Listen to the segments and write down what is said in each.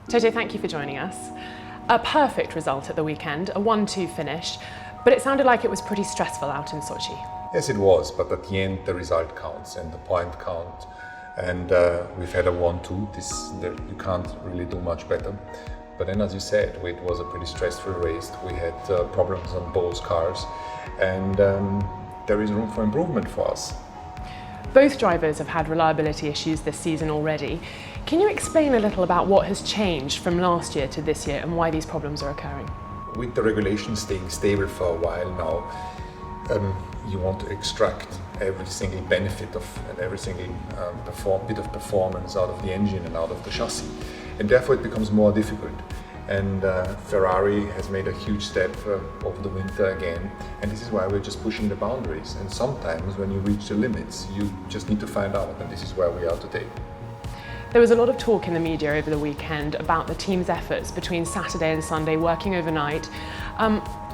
Toto, thank you for joining us. A perfect result at the weekend, a 1-2 finish, but it sounded like it was pretty stressful out in Sochi. Yes, it was, but at the end the result counts and the point count. And we've had a 1-2, you can't really do much better. But then, as you said, it was a pretty stressful race. We had problems on both cars, and there is room for improvement for us. Both drivers have had reliability issues this season already. Can you explain a little about what has changed from last year to this year and why these problems are occurring? With the regulations staying stable for a while now, you want to extract every single benefit of and every single bit of performance out of the engine and out of the chassis, and therefore it becomes more difficult. And Ferrari has made a huge step over the winter again, and this is why we're just pushing the boundaries. And sometimes when you reach the limits, you just need to find out, and this is where we are today. There was a lot of talk in the media over the weekend about the team's efforts between Saturday and Sunday, working overnight,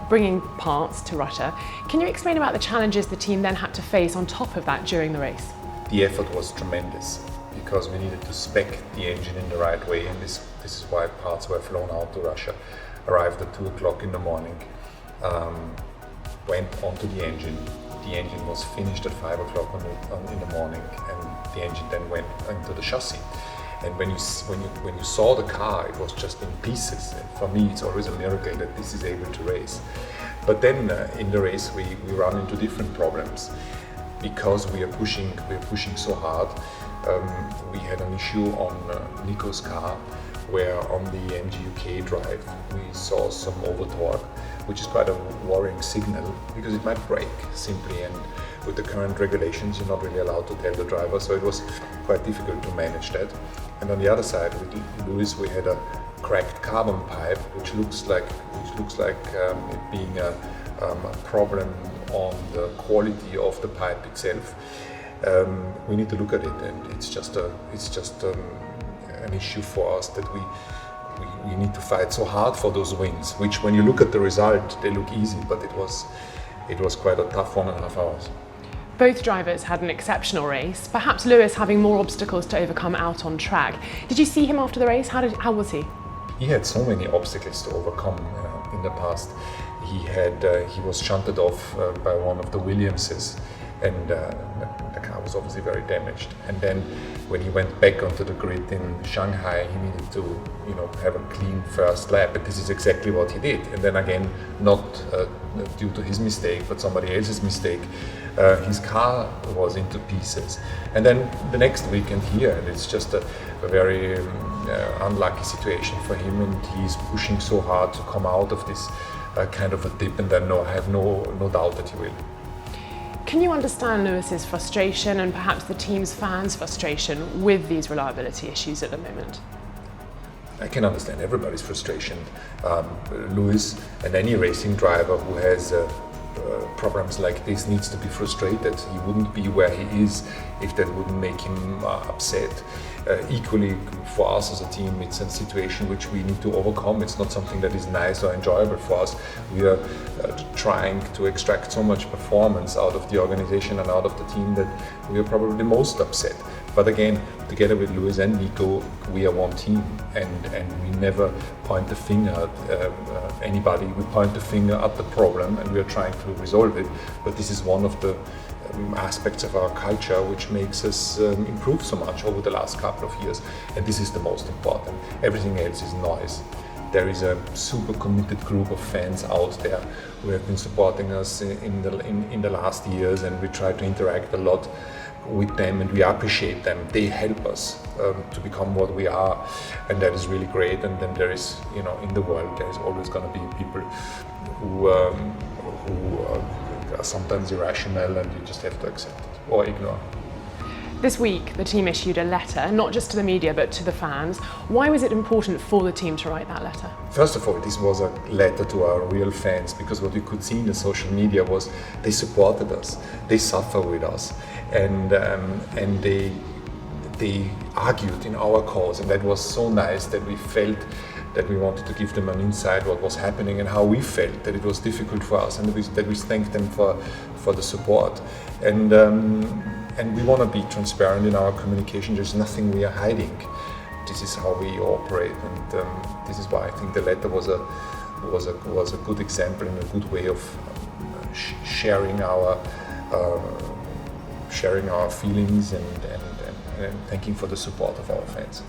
bringing parts to Russia. Can you explain about the challenges the team then had to face on top of that during the race? The effort was tremendous because we needed to spec the engine in the right way, and this is why parts were flown out to Russia, arrived at 2 o'clock in the morning, went onto the engine. The engine was finished at 5 o'clock in the morning, and the engine then went into the chassis. And when you saw the car, it was just in pieces. And for me, it's always a miracle that this is able to race. But then in the race, we run into different problems because we are pushing so hard. We had an issue on Nico's car, where on the AMG UK drive we saw some over torque, which is quite a worrying signal because it might break simply, and with the current regulations you're not really allowed to tell the driver, so it was quite difficult to manage that. And on the other side with Lewis we had a cracked carbon pipe, which looks like it being a problem on the quality of the pipe itself. We need to look at it, and it's just an issue for us that we need to fight so hard for those wins, which when you look at the result they look easy, but it was quite a tough 1.5 hours. Both drivers had an exceptional race, perhaps Lewis having more obstacles to overcome out on track. Did you see him after the race? How was he? He had so many obstacles to overcome in the past. He was shunted off by one of the Williamses, and the car was obviously very damaged. And then when he went back onto the grid in Shanghai, he needed to have a clean first lap, and this is exactly what he did. And then again, not due to his mistake, but somebody else's mistake, his car was into pieces. And then the next weekend here, and it's just a very unlucky situation for him, and he's pushing so hard to come out of this kind of a dip, and then I have no doubt that he will. Can you understand Lewis's frustration and perhaps the team's fans' frustration with these reliability issues at the moment? I can understand everybody's frustration. Lewis and any racing driver who has problems like this needs to be frustrated. He wouldn't be where he is if that wouldn't make him upset. Equally, for us as a team, it's a situation which we need to overcome. It's not something that is nice or enjoyable for us. We are trying to extract so much performance out of the organization and out of the team that we are probably the most upset. But again, together with Lewis and Nico, we are one team, and we never point the finger at anybody. We point the finger at the problem, and we are trying to resolve it. But this is one of the aspects of our culture which makes us improve so much over the last couple of years, and this is the most important. Everything else is noise. There is a super committed group of fans out there who have been supporting us in the last years, and we try to interact a lot with them, and we appreciate them. They help us to become what we are, and that is really great. And then there is, in the world, there is always going to be people who are sometimes irrational, and you just have to accept it or ignore. This week, the team issued a letter, not just to the media, but to the fans. Why was it important for the team to write that letter? First of all, this was a letter to our real fans, because what you could see in the social media was they supported us, they suffer with us, and they argued in our cause, and that was so nice that we felt that we wanted to give them an insight what was happening and how we felt, that it was difficult for us, and that we thanked them for the support. And we want to be transparent in our communication. There's nothing we are hiding. this is how we operate, and this is why I think the letter was a good example and a good way of sharing our feelings and thanking for the support of our fans.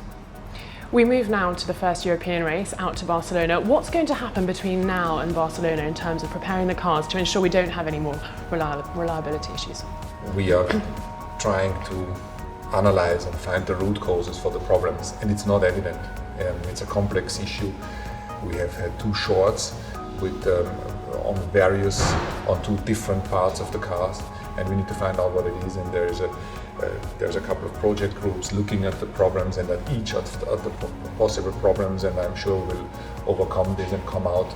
We move now to the first European race, out to Barcelona. What's going to happen between now and Barcelona in terms of preparing the cars to ensure we don't have any more reliability issues? We are trying to analyze and find the root causes for the problems, and it's not evident. It's a complex issue. We have had 2 shorts with on 2 different parts of the cars, and we need to find out what it is. And there's a couple of project groups looking at the problems and at each of the possible problems, and I'm sure we'll overcome this and come out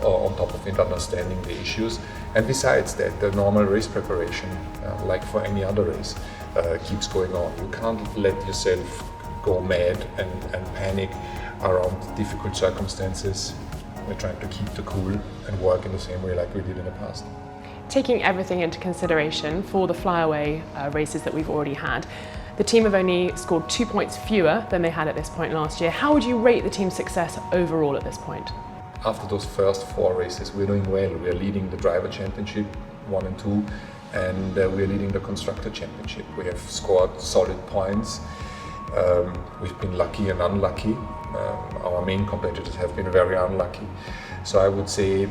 on top of it, understanding the issues. And besides that, the normal race preparation, like for any other race, keeps going on. You can't let yourself go mad and panic around difficult circumstances. We're trying to keep the cool and work in the same way like we did in the past. Taking everything into consideration for the flyaway races that we've already had, the team have only scored 2 points fewer than they had at this point last year. How would you rate the team's success overall at this point? After those first 4 races, we're doing well. We're leading the driver championship 1 and 2, and we're leading the constructor championship. We have scored solid points. We've been lucky and unlucky. Our main competitors have been very unlucky. So I would say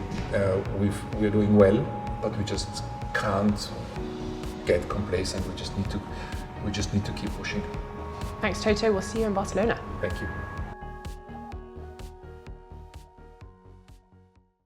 we're doing well, but we just can't get complacent. We just need to keep pushing. Thanks, Toto. We'll see you in Barcelona. Thank you.